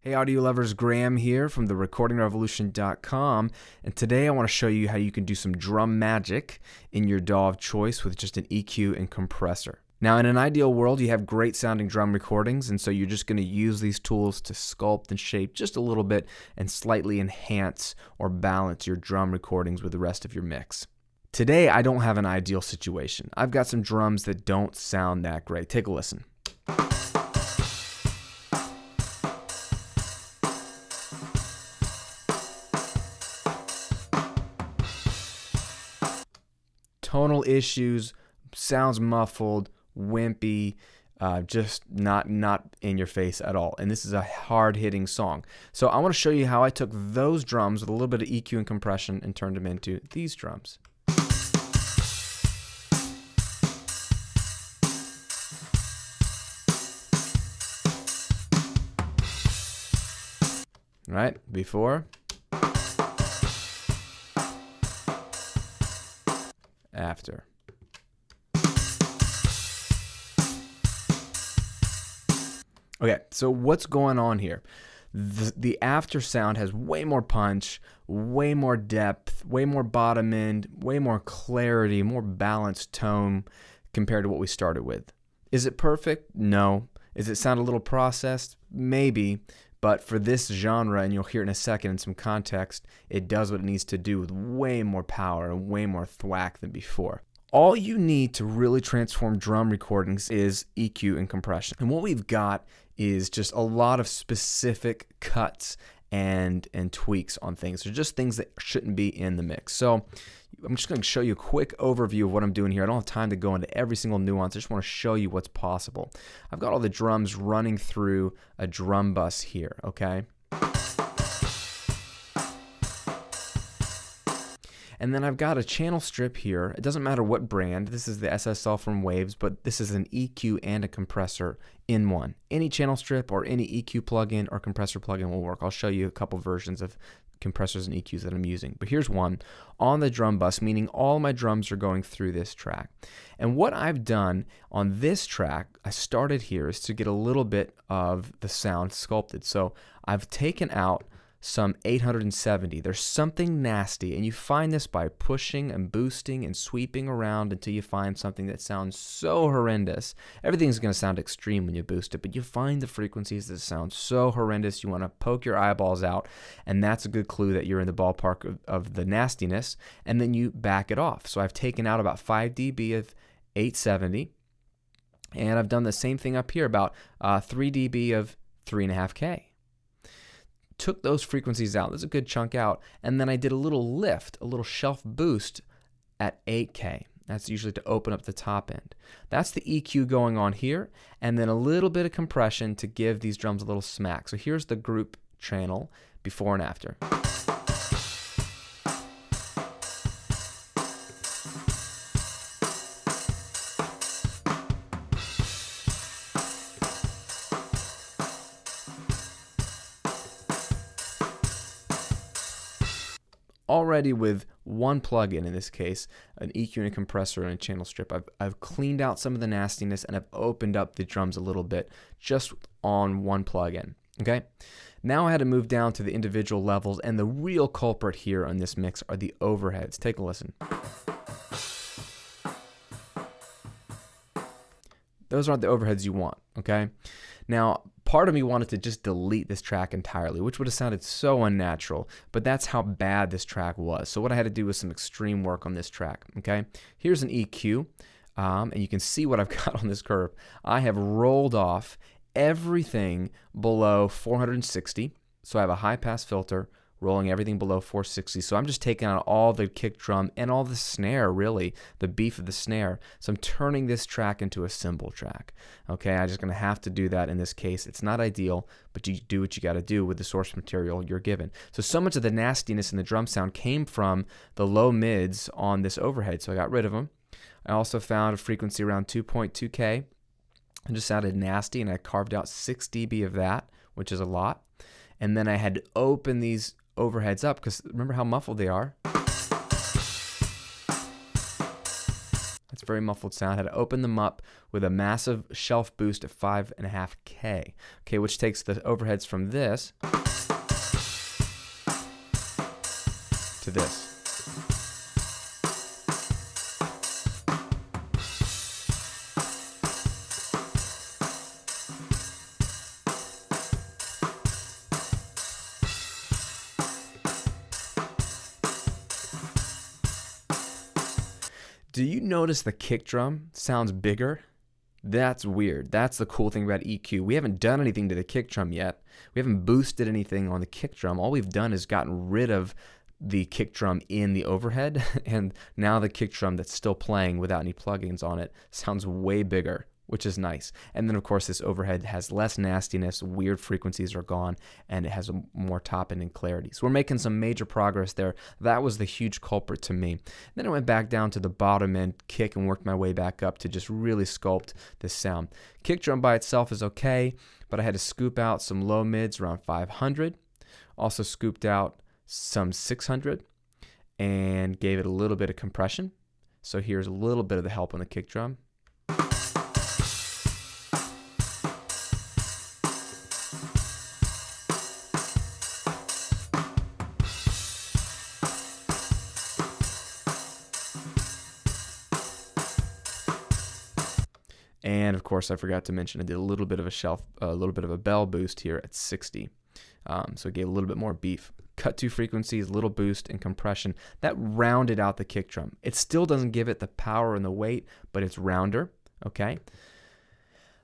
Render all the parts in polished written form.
Hey audio lovers, Graham here from TheRecordingRevolution.com, and today I want to show you how you can do some drum magic in your DAW of choice with just an EQ and compressor. Now, in an ideal world, you have great sounding drum recordings, and so you're just going to use these tools to sculpt and shape just a little bit and slightly enhance or balance your drum recordings with the rest of your mix. Today, I don't have an ideal situation. I've got some drums that don't sound that great. Take a listen. Tonal issues, sounds muffled, wimpy, just not in your face at all. And this is a hard-hitting song. So I want to show you how I took those drums with a little bit of EQ and compression and turned them into these drums. Right? Before. After. Okay, so what's going on here? The after sound has way more punch, way more depth, way more bottom end, way more clarity, more balanced tone compared to what we started with. Is it perfect? No. Does it sound a little processed? Maybe. But for this genre, and you'll hear it in a second in some context, it does what it needs to do with way more power and way more thwack than before. All you need to really transform drum recordings is EQ and compression. And what we've got is just a lot of specific cuts and tweaks on things. They're just things that shouldn't be in the mix. So I'm just going to show you a quick overview of what I'm doing here. I don't have time to go into every single nuance. I just want to show you what's possible. I've got all the drums running through a drum bus here, okay? And then I've got a channel strip here. It doesn't matter what brand. This is the SSL from Waves, but this is an EQ and a compressor in one. Any channel strip or any EQ plugin or compressor plugin will work. I'll show you a couple versions of compressors and EQs that I'm using. But here's one on the drum bus, meaning all my drums are going through this track. And what I've done on this track, I started here, is to get a little bit of the sound sculpted. So I've taken out some 870. There's something nasty, and you find this by pushing and boosting and sweeping around until you find something that sounds so horrendous. Everything's going to sound extreme when you boost it, but you find the frequencies that sound so horrendous you want to poke your eyeballs out, and that's a good clue that you're in the ballpark of the nastiness, and then you back it off. So I've taken out about 5 dB of 870, and I've done the same thing up here, about 3 dB of 3.5K. Took those frequencies out, there's a good chunk out, and then I did a little lift, a little shelf boost at 8K. That's usually to open up the top end. That's the EQ going on here, and then a little bit of compression to give these drums a little smack. So here's the group channel before and after. Already with one plugin, in this case, an EQ and a compressor and a channel strip, I've cleaned out some of the nastiness and I've opened up the drums a little bit just on one plugin. Okay, now I had to move down to the individual levels, and the real culprit here on this mix are the overheads. Take a listen. Those aren't the overheads you want, okay? Now, part of me wanted to just delete this track entirely, which would have sounded so unnatural, but that's how bad this track was. So what I had to do was some extreme work on this track, okay? Here's an EQ, and you can see what I've got on this curve. I have rolled off everything below 460, so I have a high-pass filter rolling everything below 460. So I'm just taking out all the kick drum and all the snare, really, the beef of the snare. So I'm turning this track into a cymbal track. Okay, I'm just going to have to do that in this case. It's not ideal, but you do what you got to do with the source material you're given. So much of the nastiness in the drum sound came from the low mids on this overhead, so I got rid of them. I also found a frequency around 2.2K. It just sounded nasty, and I carved out 6 dB of that, which is a lot. And then I had to open these overheads up, because remember how muffled they are? That's very muffled sound. Had to open them up with a massive shelf boost at 5.5K, okay, which takes the overheads from this to this. Do you notice the kick drum sounds bigger? That's weird. That's the cool thing about EQ. We haven't done anything to the kick drum yet. We haven't boosted anything on the kick drum. All we've done is gotten rid of the kick drum in the overhead, and now the kick drum that's still playing without any plugins on it sounds way bigger, which is nice. And then of course this overhead has less nastiness, weird frequencies are gone, and it has a more top end and clarity. So we're making some major progress there. That was the huge culprit to me. Then I went back down to the bottom end kick and worked my way back up to just really sculpt this sound. Kick drum by itself is okay, but I had to scoop out some low mids around 500. Also scooped out some 600 and gave it a little bit of compression. So here's a little bit of the help on the kick drum. And of course, I forgot to mention I did a little bit of a bell boost here at 60. So it gave a little bit more beef. Cut two frequencies, little boost and compression. That rounded out the kick drum. It still doesn't give it the power and the weight, but it's rounder, okay?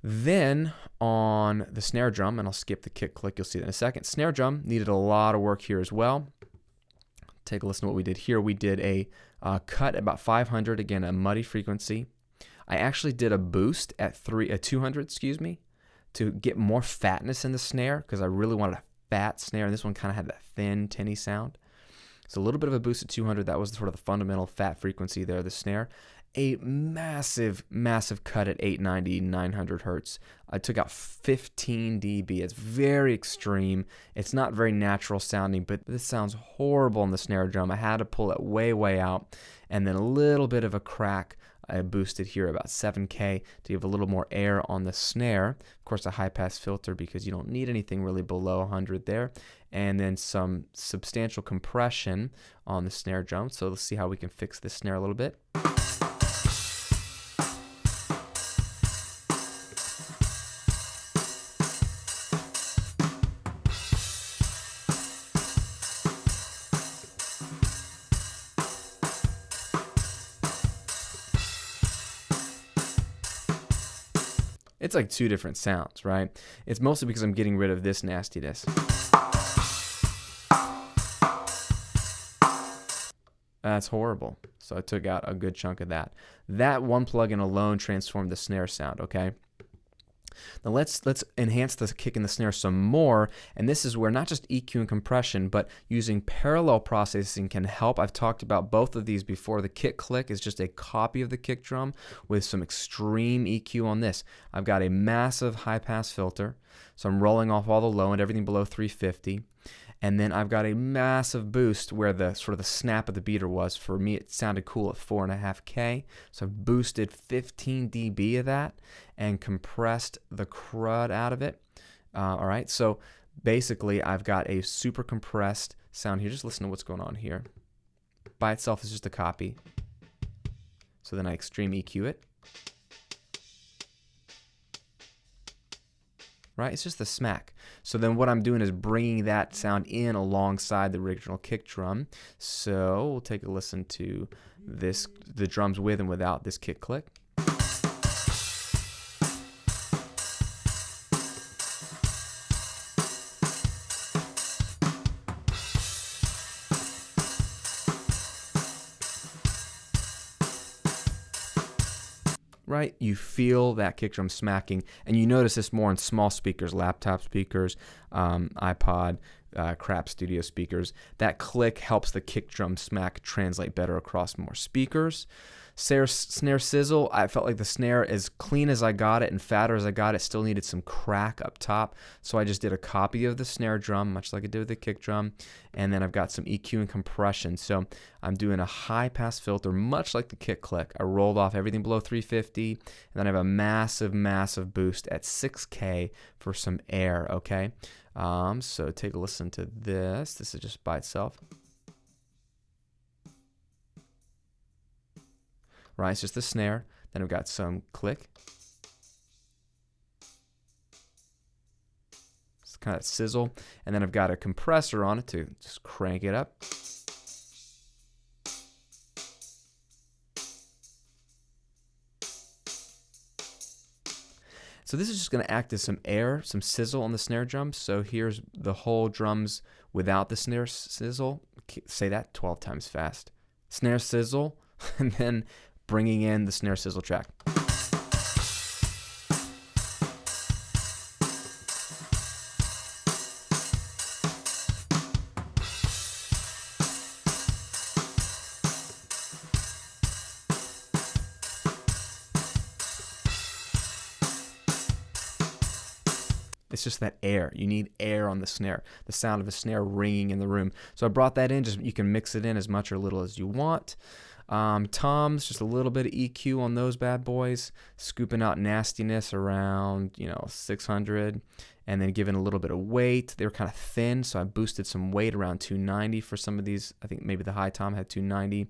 Then on the snare drum, and I'll skip the kick click, you'll see that in a second. Snare drum needed a lot of work here as well. Take a listen to what we did here. We did a cut at about 500, again, a muddy frequency. I actually did a boost at 200, to get more fatness in the snare because I really wanted a fat snare, and this one kind of had that thin, tinny sound. So a little bit of a boost at 200. That was sort of the fundamental fat frequency there, the snare. A massive, massive cut at 890, 900 hertz. I took out 15 dB. It's very extreme. It's not very natural sounding, but this sounds horrible on the snare drum. I had to pull it way, way out, and then a little bit of a crack. I boosted here about 7K to give a little more air on the snare. Of course, a high-pass filter because you don't need anything really below 100 there. And then some substantial compression on the snare drum. So let's see how we can fix this snare a little bit. It's like two different sounds, right? It's mostly because I'm getting rid of this nastiness. That's horrible. So I took out a good chunk of that. That one plugin alone transformed the snare sound, okay? Now let's enhance the kick and the snare some more, and this is where not just EQ and compression, but using parallel processing can help. I've talked about both of these before. The kick click is just a copy of the kick drum with some extreme EQ on this. I've got a massive high pass filter, so I'm rolling off all the low and everything below 350. And then I've got a massive boost where the sort of the snap of the beater was. For me, it sounded cool at 4.5K. So I've boosted 15 dB of that and compressed the crud out of it. All right, so basically I've got a super compressed sound here. Just listen to what's going on here. By itself is just a copy. So then I extreme EQ it. Right? It's just the smack. So then what I'm doing is bringing that sound in alongside the original kick drum. So we'll take a listen to this, the drums with and without this kick click. Right? You feel that kick drum smacking, and you notice this more in small speakers, laptop speakers, iPod, crap studio speakers. That click helps the kick drum smack translate better across more speakers. Snare sizzle, I felt like the snare, as clean as I got it and fatter as I got it, still needed some crack up top. So I just did a copy of the snare drum, much like I did with the kick drum. And then I've got some EQ and compression. So I'm doing a high pass filter, much like the kick click. I rolled off everything below 350, and then I have a massive, massive boost at 6K for some air, okay? So take a listen to this. This is just by itself. Right, it's just the snare. Then I've got some click. It's kind of sizzle. And then I've got a compressor on it to just crank it up. So this is just going to act as some air, some sizzle on the snare drums. So here's the whole drums without the snare sizzle. Say that 12 times fast. Snare sizzle, and then bringing in the snare sizzle track. It's just that air. You need air on the snare, the sound of a snare ringing in the room. So I brought that in. Just you can mix it in as much or little as you want. Toms, just a little bit of EQ on those bad boys, scooping out nastiness around 600, and then giving a little bit of weight. They were kind of thin, so I boosted some weight around 290 for some of these. I think maybe the high tom had 290.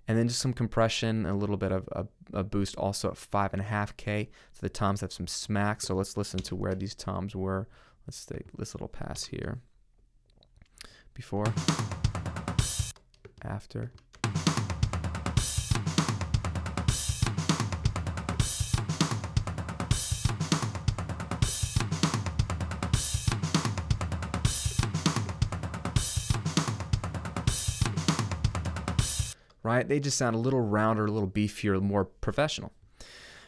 And then just some compression, a little bit of a boost also at 5.5K. So the toms have some smack. So let's listen to where these toms were. Let's take this little pass here. Before, after. Right? They just sound a little rounder, a little beefier, more professional.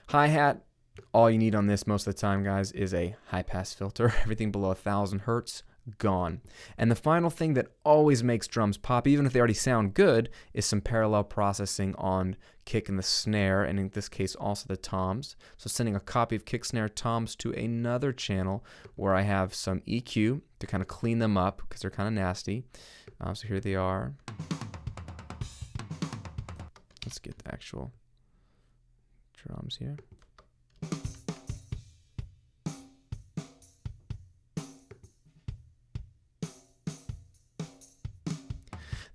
Hi-hat, all you need on this most of the time, guys, is a high-pass filter. Everything below 1,000 hertz, gone. And the final thing that always makes drums pop, even if they already sound good, is some parallel processing on kick and the snare, and in this case also the toms. So sending a copy of kick, snare, toms to another channel where I have some EQ to kind of clean them up because they're kind of nasty. So here they are. Let's get the actual drums here.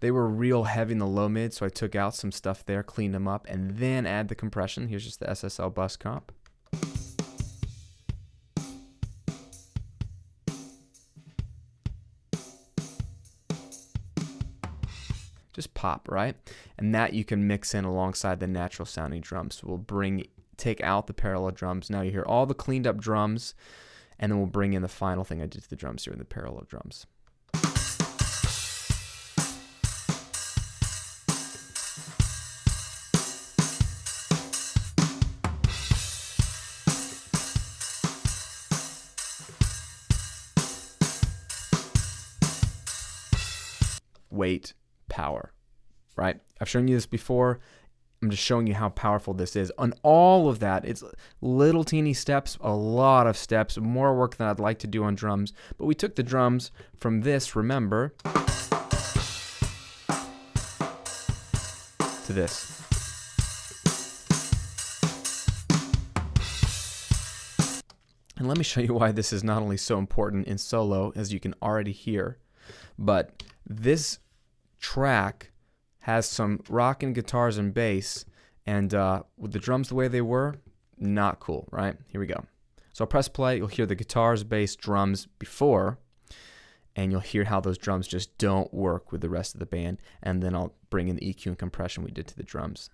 They were real heavy in the low mid, so I took out some stuff there, cleaned them up, and then add the compression. Here's just the SSL bus comp. Just pop, right? And that you can mix in alongside the natural sounding drums. So we'll take out the parallel drums. Now you hear all the cleaned up drums, and then we'll bring in the final thing I did to the drums here in the parallel drums. Weight, power, right? I've shown you this before. I'm just showing you how powerful this is. On all of that, it's little teeny steps, a lot of steps, more work than I'd like to do on drums. But we took the drums from this, remember, to this. And let me show you why this is not only so important in solo, as you can already hear, but this track has some rockin' guitars and bass, and with the drums the way they were, not cool, right? Here we go. So I'll press play, you'll hear the guitars, bass, drums before, and you'll hear how those drums just don't work with the rest of the band, and then I'll bring in the EQ and compression we did to the drums.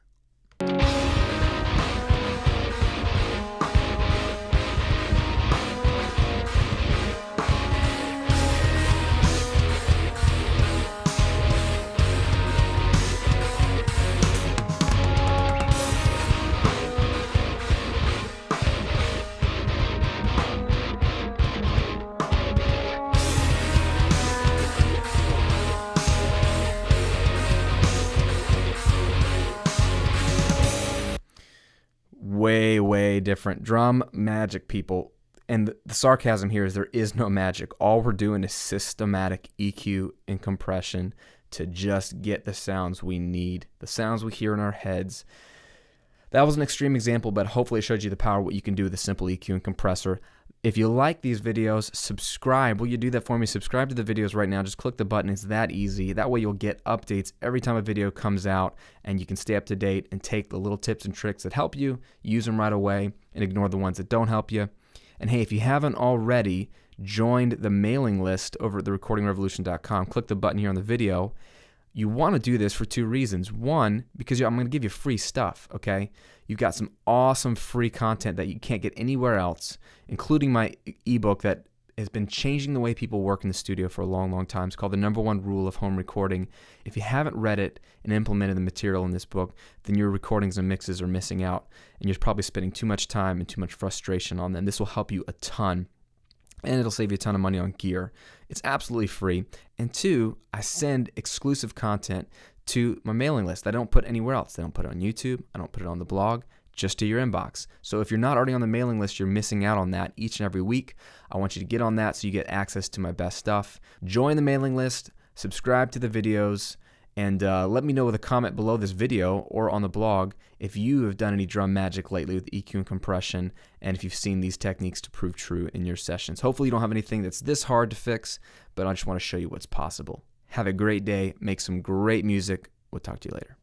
different. Drum magic, people. And the sarcasm here is there is no magic. All we're doing is systematic EQ and compression to just get the sounds we need, the sounds we hear in our heads. That was an extreme example, but hopefully it showed you the power of what you can do with a simple EQ and compressor. If you like these videos, subscribe. Will you do that for me? Subscribe to the videos right now. Just click the button. It's that easy. That way you'll get updates every time a video comes out, and you can stay up to date and take the little tips and tricks that help you, use them right away, and ignore the ones that don't help you. And hey, if you haven't already joined the mailing list over at TheRecordingRevolution.com, click the button here on the video. You want to do this for two reasons. One, because I'm going to give you free stuff, okay? You've got some awesome free content that you can't get anywhere else, including my ebook that has been changing the way people work in the studio for a long, long time. It's called The #1 Rule of Home Recording. If you haven't read it and implemented the material in this book, then your recordings and mixes are missing out, and you're probably spending too much time and too much frustration on them. This will help you a ton, and it'll save you a ton of money on gear. It's absolutely free. And two, I send exclusive content to my mailing list that I don't put anywhere else. I don't put it on YouTube. I don't put it on the blog. Just to your inbox. So if you're not already on the mailing list, you're missing out on that each and every week. I want you to get on that so you get access to my best stuff. Join the mailing list, subscribe to the videos, and let me know with a comment below this video or on the blog if you have done any drum magic lately with EQ and compression, and if you've seen these techniques to prove true in your sessions. Hopefully you don't have anything that's this hard to fix, but I just want to show you what's possible. Have a great day. Make some great music. We'll talk to you later.